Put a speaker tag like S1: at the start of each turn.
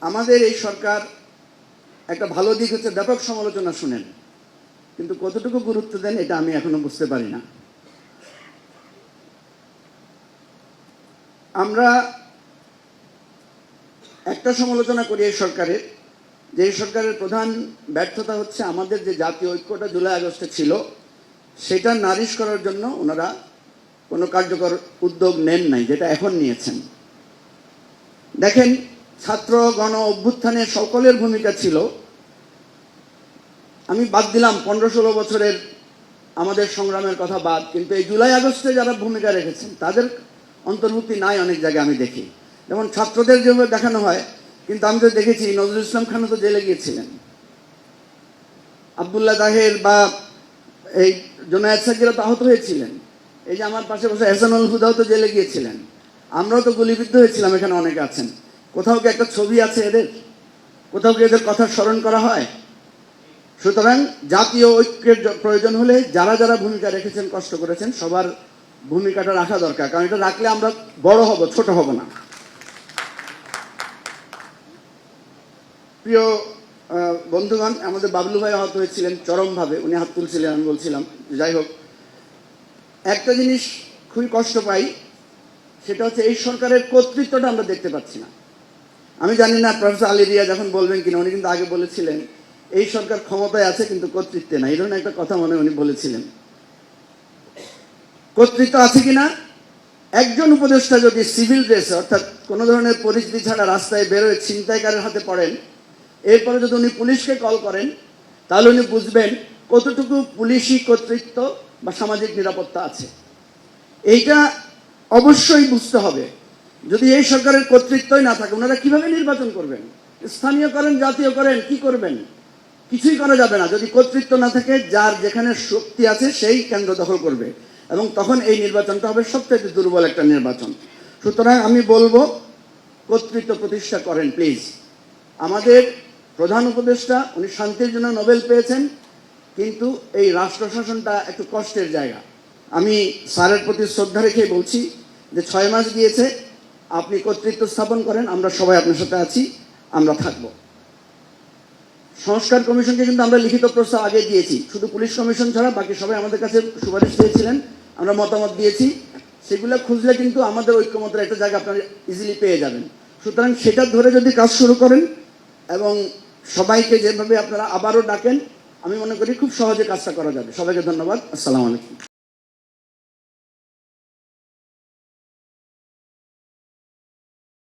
S1: আমাদের এই সরকার একটা ভালো দিক হচ্ছে ব্যাপক সমালোচনা শুনেন, কিন্তু কতটুকু গুরুত্ব দেন এটা আমি এখনো বুঝতে পারি না। আমরা একটা সমালোচনা করি এই সরকারের, যে এই সরকারের প্রধান ব্যর্থতা হচ্ছে আমাদের যে জাতীয় ঐক্যটা জুলাই আগস্টে ছিল সেটা নারিশ করার জন্য ওনারা কোনো কার্যকর উদ্যোগ নেন নাই, যেটা এখন নিয়েছেন। দেখেন, ছাত্র গণ অভ্যুত্থানে সকলের ভূমিকা ছিল। আমি বাদ দিলাম 15-16 বছরের আমাদের সংগ্রামের কথা বাদ, কিন্তু এই জুলাই আগস্টে যারা ভূমিকা রেখেছেন তাদের অন্তর্ভুক্তি নাই অনেক জায়গায় আমি দেখি। যেমন ছাত্রদের যেভাবে দেখানো হয়, কিন্তু আমি তো দেখেছি নজরুল ইসলাম খানও তো জেলে গিয়েছিলেন, আবদুল্লাহ তাহের বা এই জোনায়েদ সাকিরা তো আহত হয়েছিলেন, এই যে আমার পাশে বসে এহসানুল হুদাও তো জেলে গিয়েছিলেন, আমরাও তো গুলিবিদ্ধ হয়েছিলাম, এখানে অনেকে আছেন। কোথাও কি একটা ছবি আছে এদের? কোথাও কি এদের কথা স্মরণ করা হয়? সুতরাং জাতীয় ঐক্যের প্রয়োজন হলে যারা যারা ভূমিকা রেখেছেন, কষ্ট করেছেন, সবার ভূমিকাটা রাখা দরকার, কারণ এটা রাখলে আমরা বড় হব, ছোট হব না। প্রিয় বন্ধুগণ, আমাদের বাবলু ভাই আহত হয়েছিলেন চরমভাবে, উনি হাত তুলছিলেন, আমি বলছিলাম। যাই হোক, একটা জিনিস খুবই কষ্ট পাই, সেটা হচ্ছে এই সরকারের কর্তৃত্বটা আমরা দেখতে পাচ্ছি না। আমি জানি না প্রফেসর আলী রিয়া যখন বলবেন কিনা, উনি কিন্তু আগে বলেছিলেন এই সরকার ক্ষমতায় আছে কিন্তু কর্তৃত্বে না, এই ধরনের একটা কথা মনে উনি বলেছিলেন। কর্তৃত্ব আছে কিনা, একজন উপদেষ্টা যদি সিভিল ড্রেসে অর্থাৎ কোনো ধরনের পরিস্থিতি ছাড়া রাস্তায় বেরোয় ছিনতাইকারের হাতে পড়েন, এরপরে যদি উনি পুলিশকে কল করেন, তাহলে উনি বুঝবেন কতটুকু পুলিশি কর্তৃত্ব বা সামাজিক নিরাপত্তা আছে। এইটা অবশ্যই বুঝতে হবে। যদি এই সরকারের কর্তৃত্বই না থাকে, ওনারা কিভাবে নির্বাচন করবেন? স্থানীয় করেন, জাতীয় করেন, কি করবেন? কিছুই করা যাবে না যদি কর্তৃত্ব না থাকে। যার যেখানে শক্তি আছে সেই কেন্দ্র দখল করবে, এবং তখন এই নির্বাচনটা হবে সবচেয়ে দুর্বল একটা নির্বাচন। সুতরাং আমি বলবো, কর্তৃত্ব প্রতিষ্ঠা করেন প্লিজ। আমাদের প্রধান উপদেষ্টা, উনি শান্তির জন্য নোবেল পেয়েছেন, কিন্তু এই রাষ্ট্র শাসনটা একটু কষ্টের জায়গা। আমি স্যারের প্রতি শ্রদ্ধা রেখে বলছি যে 6 মাস গিয়েছে, আপনি কর্তৃত্ব স্থাপন করেন, আমরা সবাই আপনার সাথে আছি, আমরা থাকব। সংস্কার কমিশনকে কিন্তু আমরা লিখিত প্রস্তাব আগে দিয়েছি, শুধু পুলিশ কমিশন ছাড়া বাকি সবাই আমাদের কাছে সুপারিশ চেয়েছিলেন, আমরা মতামত দিয়েছি। সেগুলো খুঁজলে কিন্তু আমাদের ঐক্যমতের একটা জায়গা আপনারা ইজিলি পেয়ে যাবেন। সুতরাং সেটা ধরে যদি কাজ শুরু করেন এবং সবাইকে যেভাবে আপনারা আবারও ডাকেন, আমি মনে করি খুব সহজে কাজটা করা যাবে। সবাইকে ধন্যবাদ। আসসালামু আলাইকুম।